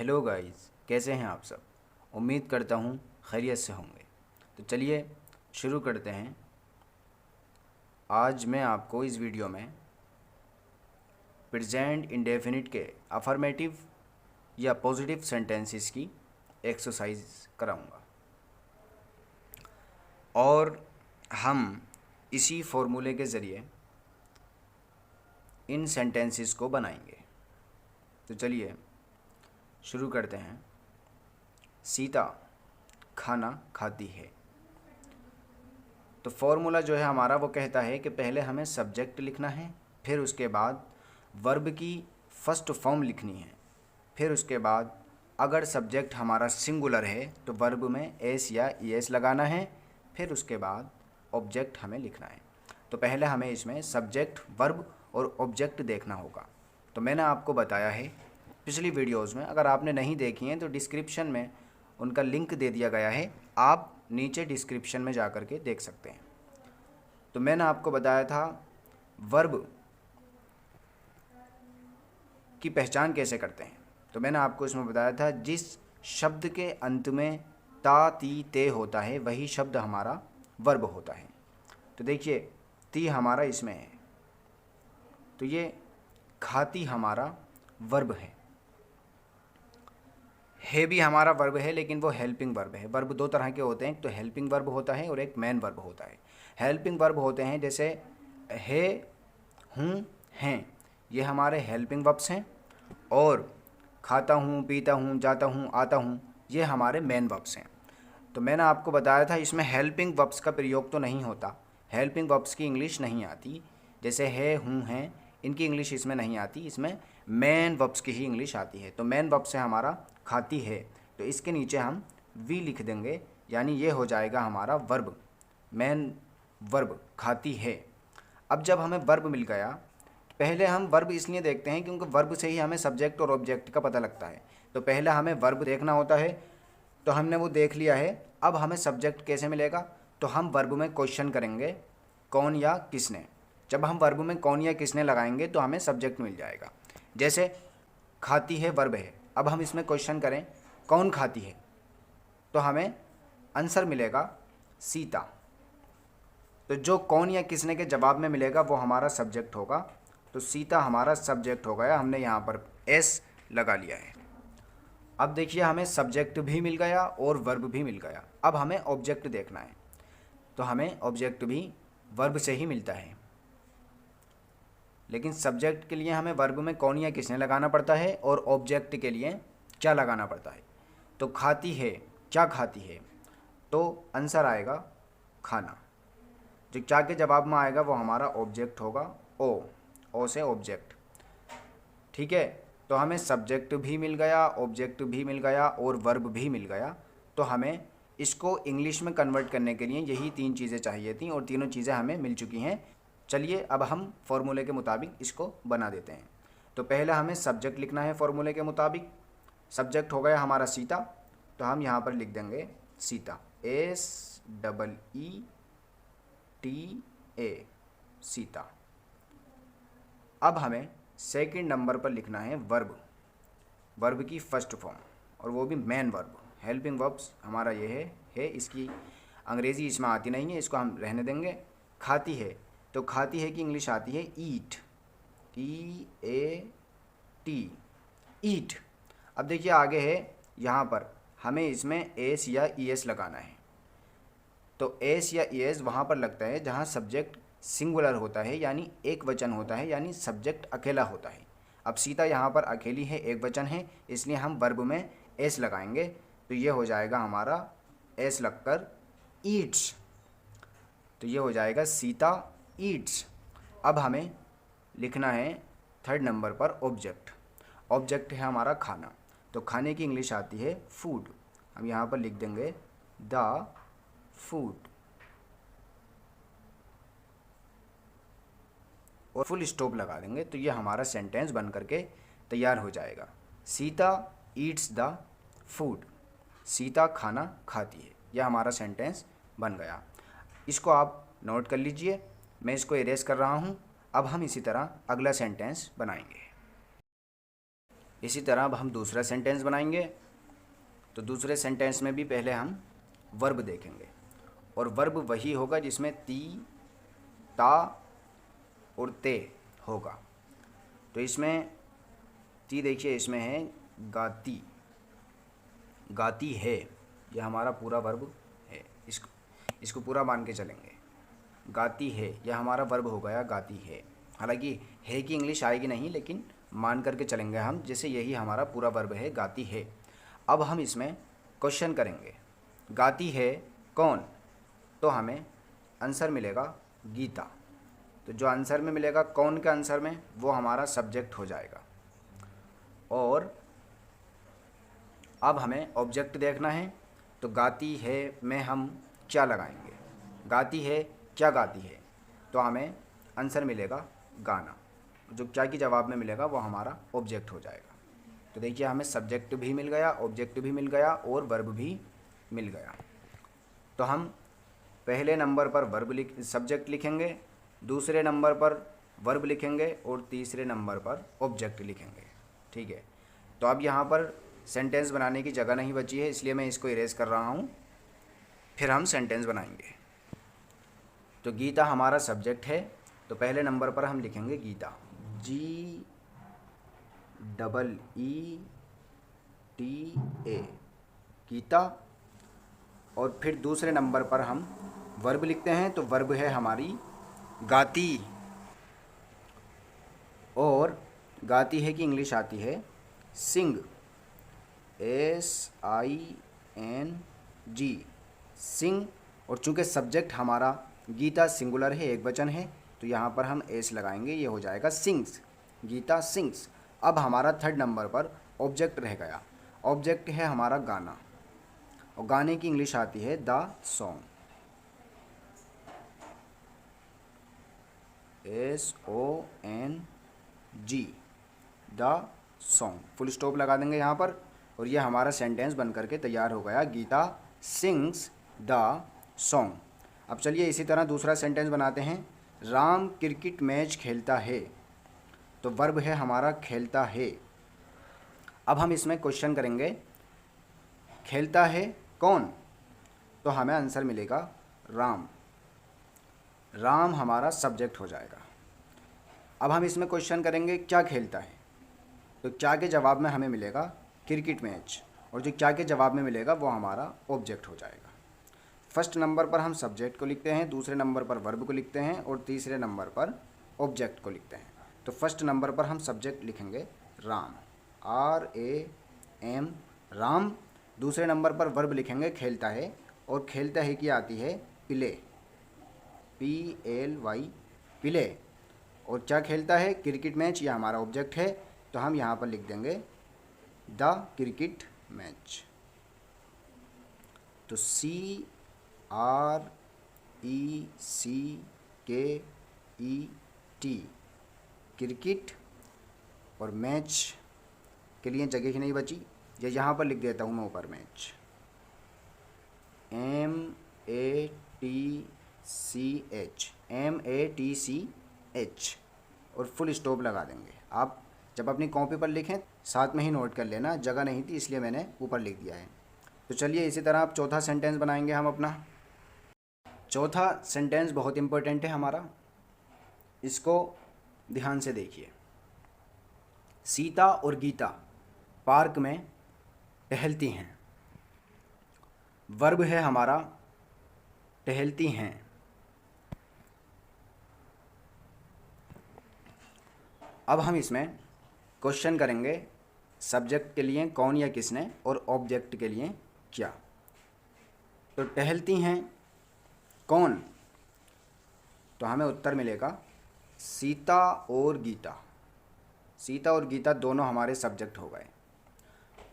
Hello guys, कैसे हैं आप सब। उम्मीद करता हूँ खैरियत से होंगे। तो चलिए शुरू करते हैं। आज मैं आपको इस वीडियो में प्रेजेंट इंडेफिनिट के अफर्मेटिव या पॉजिटिव सेंटेंसेस की एक्सरसाइज कराऊंगा और हम इसी फॉर्मूले के ज़रिए इन सेंटेंसेस को बनाएंगे। तो चलिए शुरू करते हैं। सीता खाना खाती है। तो फॉर्मूला जो है हमारा वो कहता है कि पहले हमें सब्जेक्ट लिखना है, फिर उसके बाद वर्ब की फर्स्ट फॉर्म लिखनी है, फिर उसके बाद अगर सब्जेक्ट हमारा सिंगुलर है तो वर्ब में एस या ईएस लगाना है, फिर उसके बाद ऑब्जेक्ट हमें लिखना है। तो पहले हमें इसमें सब्जेक्ट, वर्ब और ऑब्जेक्ट देखना होगा। तो मैंने आपको बताया है पिछली वीडियोज़ में, अगर आपने नहीं देखी हैं तो डिस्क्रिप्शन में उनका लिंक दे दिया गया है, आप नीचे डिस्क्रिप्शन में जा कर के देख सकते हैं। तो मैंने आपको बताया था वर्ब की पहचान कैसे करते हैं। तो मैंने आपको इसमें बताया था जिस शब्द के अंत में ता ती ते होता है वही शब्द हमारा वर्ब होता है। तो देखिए ती हमारा इसमें तो ये खाती हमारा वर्ब है भी हमारा वर्ब है, लेकिन वो हेल्पिंग वर्ब है। वर्ब दो तरह के होते हैं, एक तो हेल्पिंग वर्ब होता है और एक मेन वर्ब होता है। हेल्पिंग वर्ब होते हैं जैसे है, हूँ, हैं, ये हमारे हेल्पिंग वर्ब्स हैं। और खाता हूँ, पीता हूँ, जाता हूँ, आता हूँ, ये हमारे मेन वर्ब्स हैं। तो मैंने आपको बताया था इसमें हेल्पिंग वर्ब्स का प्रयोग तो नहीं होता, हेल्पिंग वर्ब्स की इंग्लिश नहीं आती। जैसे है, हूँ, हैं, इनकी इंग्लिश इसमें नहीं आती, इसमें मेन वर्ब्स की ही इंग्लिश आती है। तो मेन वर्ब से हमारा खाती है, तो इसके नीचे हम वी लिख देंगे, यानी ये हो जाएगा हमारा वर्ब, मेन वर्ब खाती है। अब जब हमें वर्ब मिल गया, पहले हम वर्ब इसलिए देखते हैं क्योंकि वर्ब से ही हमें सब्जेक्ट और ऑब्जेक्ट का पता लगता है। तो पहले हमें वर्ब देखना होता है, तो हमने वो देख लिया है। अब हमें सब्जेक्ट कैसे मिलेगा, तो हम वर्ब में क्वेश्चन करेंगे कौन या किसने। जब हम वर्ब में कौन या किसने लगाएंगे तो हमें सब्जेक्ट मिल जाएगा। जैसे खाती है वर्ब है, अब हम इसमें क्वेश्चन करें कौन खाती है, तो हमें आंसर मिलेगा सीता। तो जो कौन या किसने के जवाब में मिलेगा वो हमारा सब्जेक्ट होगा। तो सीता हमारा सब्जेक्ट हो गया, हमने यहाँ पर एस लगा लिया है। अब देखिए हमें सब्जेक्ट भी मिल गया और वर्ब भी मिल गया। अब हमें ऑब्जेक्ट देखना है, तो हमें ऑब्जेक्ट भी वर्ब से ही मिलता है, लेकिन सब्जेक्ट के लिए हमें वर्ब में कौन या किसने लगाना पड़ता है और ऑब्जेक्ट के लिए क्या लगाना पड़ता है। तो खाती है, क्या खाती है, तो आंसर आएगा खाना। जो क्या के जवाब में आएगा वो हमारा ऑब्जेक्ट होगा, ओ से ऑब्जेक्ट। ठीक है, तो हमें सब्जेक्ट भी मिल गया, ऑब्जेक्ट भी मिल गया और वर्ब भी मिल गया। तो हमें इसको इंग्लिश में कन्वर्ट करने के लिए यही तीन चीज़ें चाहिए थी और तीनों चीज़ें हमें मिल चुकी हैं। चलिए अब हम फॉर्मूले के मुताबिक इसको बना देते हैं। तो पहले हमें सब्जेक्ट लिखना है फॉर्मूले के मुताबिक। सब्जेक्ट हो गया हमारा सीता, तो हम यहाँ पर लिख देंगे सीता, SEETA, सीता। अब हमें सेकंड नंबर पर लिखना है वर्ब, वर्ब की फर्स्ट फॉर्म, और वो भी मेन वर्ब। हेल्पिंग वर्ब्स हमारा ये है, इसकी अंग्रेज़ी इसमें आती नहीं है, इसको हम रहने देंगे। खाती है, तो खाती है की इंग्लिश आती है ईट, EAT, ईट। अब देखिए आगे है, यहाँ पर हमें इसमें एस या ईएस लगाना है। तो एस या ईएस वहाँ पर लगता है जहाँ सब्जेक्ट सिंगुलर होता है, यानी एक वचन होता है, यानी सब्जेक्ट अकेला होता है। अब सीता यहाँ पर अकेली है, एक वचन है, इसलिए हम वर्ब में एस लगाएंगे। तो ये हो जाएगा हमारा एस लगकर ईट्स, तो ये हो जाएगा सीता ईट्स। अब हमें लिखना है थर्ड नंबर पर ऑब्जेक्ट। ऑब्जेक्ट है हमारा खाना, तो खाने की इंग्लिश आती है फूड। हम यहाँ पर लिख देंगे द फूड और फुल स्टॉप लगा देंगे। तो ये हमारा सेंटेंस बन करके तैयार हो जाएगा। Sita eats the food, Sita खाना खाती है, यह हमारा सेंटेंस बन गया। इसको आप नोट कर लीजिए, मैं इसको इरेज कर रहा हूँ। अब हम इसी तरह अगला सेंटेंस बनाएंगे। इसी तरह अब हम दूसरा सेंटेंस बनाएंगे। तो दूसरे सेंटेंस में भी पहले हम वर्ब देखेंगे, और वर्ब वही होगा जिसमें ती, ता और ते होगा। तो इसमें ती देखिए, इसमें है गाती, गाती है, यह हमारा पूरा वर्ब है। इसको पूरा मान के चलेंगे। गाती है यह हमारा वर्ब हो गया, गाती है। हालांकि है की इंग्लिश आएगी नहीं, लेकिन मान करके चलेंगे हम, जैसे यही हमारा पूरा वर्ब है, गाती है। अब हम इसमें क्वेश्चन करेंगे, गाती है कौन? तो हमें आंसर मिलेगा गीता। तो जो आंसर में मिलेगा कौन के आंसर में, वो हमारा सब्जेक्ट हो जाएगा। और अब हमें ऑब्जेक्ट देखना है। तो गाती है में हम क्या लगाएंगे? गाती है, क्या गाती है? तो हमें आंसर मिलेगा गाना। जो क्या की जवाब में मिलेगा वो हमारा ऑब्जेक्ट हो जाएगा। तो देखिए, हमें सब्जेक्ट भी मिल गया, ऑब्जेक्ट भी मिल गया और वर्ब भी मिल गया। तो हम पहले नंबर पर सब्जेक्ट लिखेंगे, दूसरे नंबर पर वर्ब लिखेंगे और तीसरे नंबर पर ऑब्जेक्ट लिखेंगे। ठीक है। तो अब यहाँ पर सेंटेंस बनाने की जगह नहीं बची है, इसलिए मैं इसको इरेज कर रहा हूँ, फिर हम सेंटेंस बनाएंगे। तो गीता हमारा सब्जेक्ट है, तो पहले नंबर पर हम लिखेंगे गीता, GEETA, गीता। और फिर दूसरे नंबर पर हम वर्ब लिखते हैं। तो वर्ब है हमारी गाती, और गाती है की इंग्लिश आती है सिंग, SING, सिंग। और चूंकि सब्जेक्ट हमारा गीता सिंगुलर है, एक वचन है, तो यहाँ पर हम एस लगाएंगे, ये हो जाएगा सिंग्स, गीता सिंग्स। अब हमारा थर्ड नंबर पर ऑब्जेक्ट रह गया। ऑब्जेक्ट है हमारा गाना, और गाने की इंग्लिश आती है the song, SONG, the song. Full stop लगा देंगे यहाँ पर, और ये हमारा सेंटेंस बन करके तैयार हो गया, गीता सिंग्स द सॉन्ग। अब चलिए इसी तरह दूसरा सेंटेंस बनाते हैं। राम क्रिकेट मैच खेलता है, तो वर्ब है हमारा खेलता है। अब हम इसमें क्वेश्चन करेंगे, खेलता है कौन? तो हमें आंसर मिलेगा राम, राम हमारा सब्जेक्ट हो जाएगा। अब हम इसमें क्वेश्चन करेंगे, क्या खेलता है? तो क्या के जवाब में हमें मिलेगा क्रिकेट मैच, और जो क्या के जवाब में मिलेगा वो हमारा ऑब्जेक्ट हो जाएगा। फर्स्ट नंबर पर हम सब्जेक्ट को लिखते हैं, दूसरे नंबर पर वर्ब को लिखते हैं, और तीसरे नंबर पर ऑब्जेक्ट को लिखते हैं। तो फर्स्ट नंबर पर हम सब्जेक्ट लिखेंगे राम, RAM, राम। दूसरे नंबर पर वर्ब लिखेंगे खेलता है, और खेलता है की आती है प्ले, PLY, प्ले। और क्या खेलता है? क्रिकेट मैच, ये हमारा ऑब्जेक्ट है, तो हम यहाँ पर लिख देंगे द क्रिकेट मैच। तो CRECKET, क्रिकेट। और मैच के लिए जगह ही नहीं बची, ये यहाँ पर लिख देता हूँ मैं ऊपर, मैच, MATCH, और फुल स्टॉप लगा देंगे। आप जब अपनी कॉपी पर लिखें साथ में ही नोट कर लेना, जगह नहीं थी इसलिए मैंने ऊपर लिख दिया है। तो चलिए इसी तरह आप चौथा सेंटेंस बनाएंगे हम अपना। चौथा सेंटेंस बहुत इम्पोर्टेंट है हमारा, इसको ध्यान से देखिए। सीता और गीता पार्क में टहलती हैं, वर्ब है हमारा टहलती हैं। अब हम इसमें क्वेश्चन करेंगे, सब्जेक्ट के लिए कौन या किसने, और ऑब्जेक्ट के लिए क्या। तो टहलती हैं कौन? तो हमें उत्तर मिलेगा सीता और गीता। सीता और गीता दोनों हमारे सब्जेक्ट हो गए।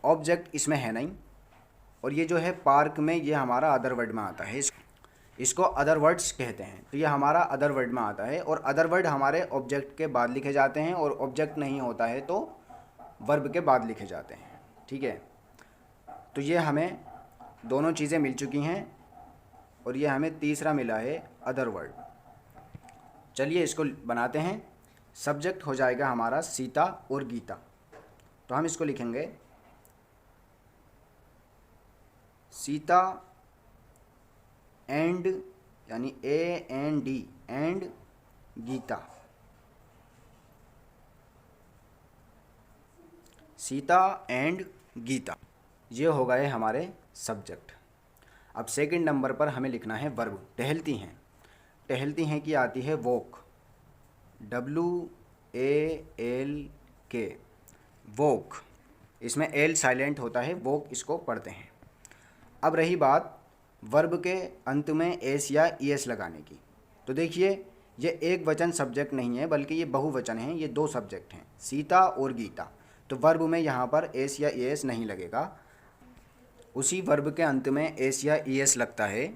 ऑब्जेक्ट इसमें है नहीं, और ये जो है पार्क में, ये हमारा अदर वर्ड में आता है, इसको अदर वर्ड्स कहते हैं। तो ये हमारा अदर वर्ड में आता है, और अदर वर्ड हमारे ऑब्जेक्ट के बाद लिखे जाते हैं, और ऑब्जेक्ट नहीं होता है तो वर्ब के बाद लिखे जाते हैं। ठीक है। तो ये हमें दोनों चीज़ें मिल चुकी हैं, और ये हमें तीसरा मिला है अदर वर्ड। चलिए इसको बनाते हैं। सब्जेक्ट हो जाएगा हमारा सीता और गीता, तो हम इसको लिखेंगे सीता एंड, यानी AND and Gita. Sita and Gita, ये हो गए हमारे सब्जेक्ट। अब सेकंड नंबर पर हमें लिखना है वर्ब। टहलती हैं, टहलती हैं की आती है वॉक, WALK, वॉक। इसमें एल साइलेंट होता है, वॉक इसको पढ़ते हैं। अब रही बात वर्ब के अंत में एस या ES लगाने की, तो देखिए ये एक वचन सब्जेक्ट नहीं है बल्कि ये बहुवचन है, ये दो सब्जेक्ट हैं, सीता और गीता। तो वर्ब में यहाँ पर एस या ES नहीं लगेगा। उसी वर्ब के अंत में एस या ES लगता है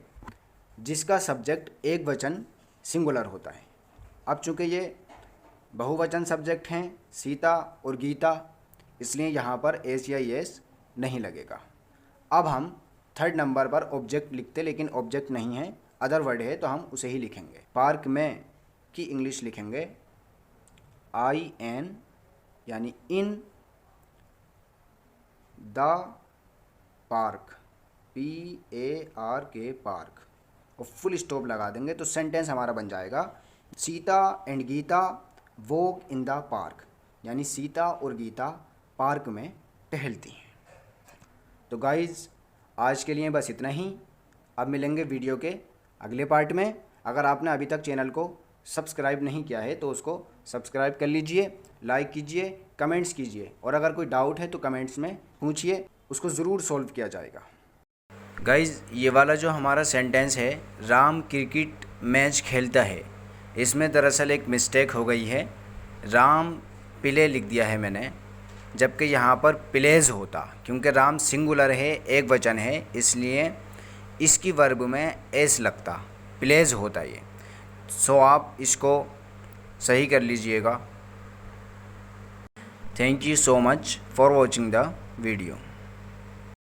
जिसका सब्जेक्ट एक वचन सिंगुलर होता है। अब चूँकि ये बहुवचन सब्जेक्ट हैं सीता और गीता, इसलिए यहाँ पर एस या ES नहीं लगेगा। अब हम थर्ड नंबर पर ऑब्जेक्ट लिखते, लेकिन ऑब्जेक्ट नहीं है, अदर वर्ड है, तो हम उसे ही लिखेंगे। पार्क में की इंग्लिश लिखेंगे IN, यानी in the park, PARK, park, और फुल स्टॉप लगा देंगे तो सेंटेंस हमारा बन जाएगा Sita and Gita walk in the park, यानी सीता और गीता पार्क में टहलती हैं। तो गाइज़ आज के लिए बस इतना ही। अब मिलेंगे वीडियो के अगले पार्ट में। अगर आपने अभी तक चैनल को सब्सक्राइब नहीं किया है तो उसको सब्सक्राइब कर लीजिए, लाइक कीजिए, कमेंट्स कीजिए, और अगर कोई डाउट है तो कमेंट्स में पूछिए, उसको ज़रूर सॉल्व किया जाएगा। गाइज़ ये वाला जो हमारा सेंटेंस है, राम क्रिकेट मैच खेलता है, इसमें दरअसल एक मिस्टेक हो गई है। राम प्ले लिख दिया है मैंने, जबकि यहाँ पर प्लेज होता, क्योंकि राम सिंगुलर है, एक वचन है, इसलिए इसकी वर्ब में एस लगता, प्लेज होता ये। सो आप इसको सही कर लीजिएगा। Thank you so much for watching the video.